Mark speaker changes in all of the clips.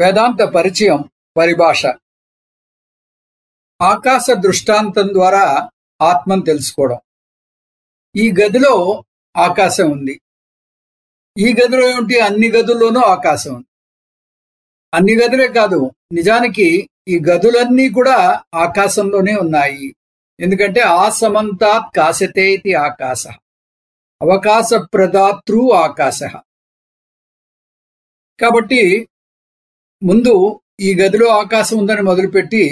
Speaker 1: వేదాంత పరిచయం పరిభాష. ఆకాశ దృష్టాంతం ద్వారా ఆత్మను తెలుసుకోవడం. ఈ గదిలో ఆకాశం ఉంది. ఈ గదిలో ఏమిటి? అన్ని గదుల్లోనూ ఆకాశం ఉంది. అన్ని గదులే కాదు, నిజానికి ఈ గదులన్నీ కూడా ఆకాశంలోనే ఉన్నాయి. ఎందుకంటే ఆసమంతాత్ కాశతే ఇది ఆకాశ, అవకాశ ప్రదాతృ ఆకాశ. కాబట్టి ముందు ఈ గదిలో ఆకాశం ఉందని మొదలుపెట్టి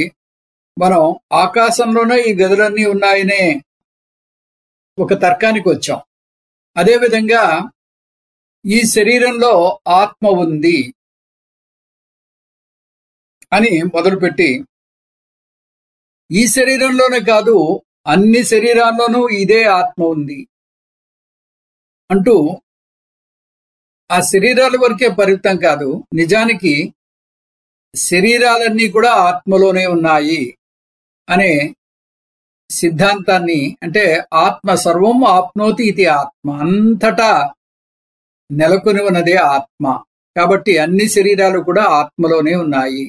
Speaker 1: మనం ఆకాశంలోనే ఈ గదులన్నీ ఉన్నాయనే ఒక తర్కానికి వచ్చాం. అదేవిధంగా ఈ శరీరంలో ఆత్మ ఉంది అని మొదలుపెట్టి ఈ శరీరంలోనే కాదు అన్ని శరీరాల్లోనూ ఇదే ఆత్మ ఉంది అంటూ ఆ శరీరాల వరకే పరిమితం కాదు, నిజానికి శరీరాలన్నీ కూడా ఆత్మలోనే ఉన్నాయి అనే సిద్ధాంతాన్ని, అంటే ఆత్మ సర్వం ఆప్నోతి ఇది ఆత్మ, అంతటా నెలకొని ఉన్నదే ఆత్మ. కాబట్టి అన్ని శరీరాలు కూడా ఆత్మలోనే ఉన్నాయి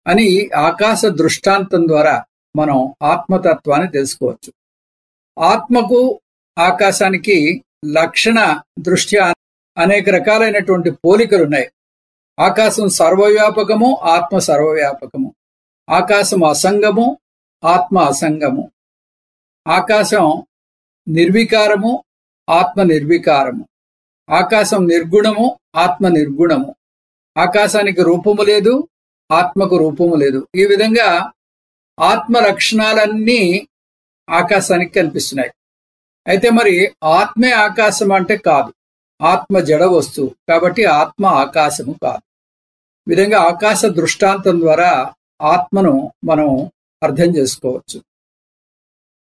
Speaker 1: అని ఆకాశ దృష్టాంతం ద్వారా మనం ఆత్మతత్వాన్ని తెలుసుకోవచ్చు. ఆత్మకు ఆకాశానికి లక్షణ దృష్ట్యా అనేక రకాలైనటువంటి పోలికలు ఉన్నాయి. ఆకాశం సర్వవ్యాపకము, ఆత్మ సర్వవ్యాపకము. ఆకాశం అసంగము, ఆత్మ అసంగము. ఆకాశం నిర్వికారము, ఆత్మ నిర్వికారము. ఆకాశం నిర్గుణము, ఆత్మ నిర్గుణము. ఆకాశానికి రూపము లేదు, ఆత్మకు రూపము లేదు. ఈ విధంగా ఆత్మ లక్షణాలన్నీ ఆకాశానికి కనిపిస్తున్నాయి. అయితే మరి ఆత్మే ఆకాశం అంటే కాదు, ఆత్మ జడ వస్తువు. కాబట్టి ఆత్మ ఆకాశము కాదు. ఈ విధంగా ఆకాశ దృష్టాంతం ద్వారా ఆత్మను మనం అర్థం చేసుకోవచ్చు.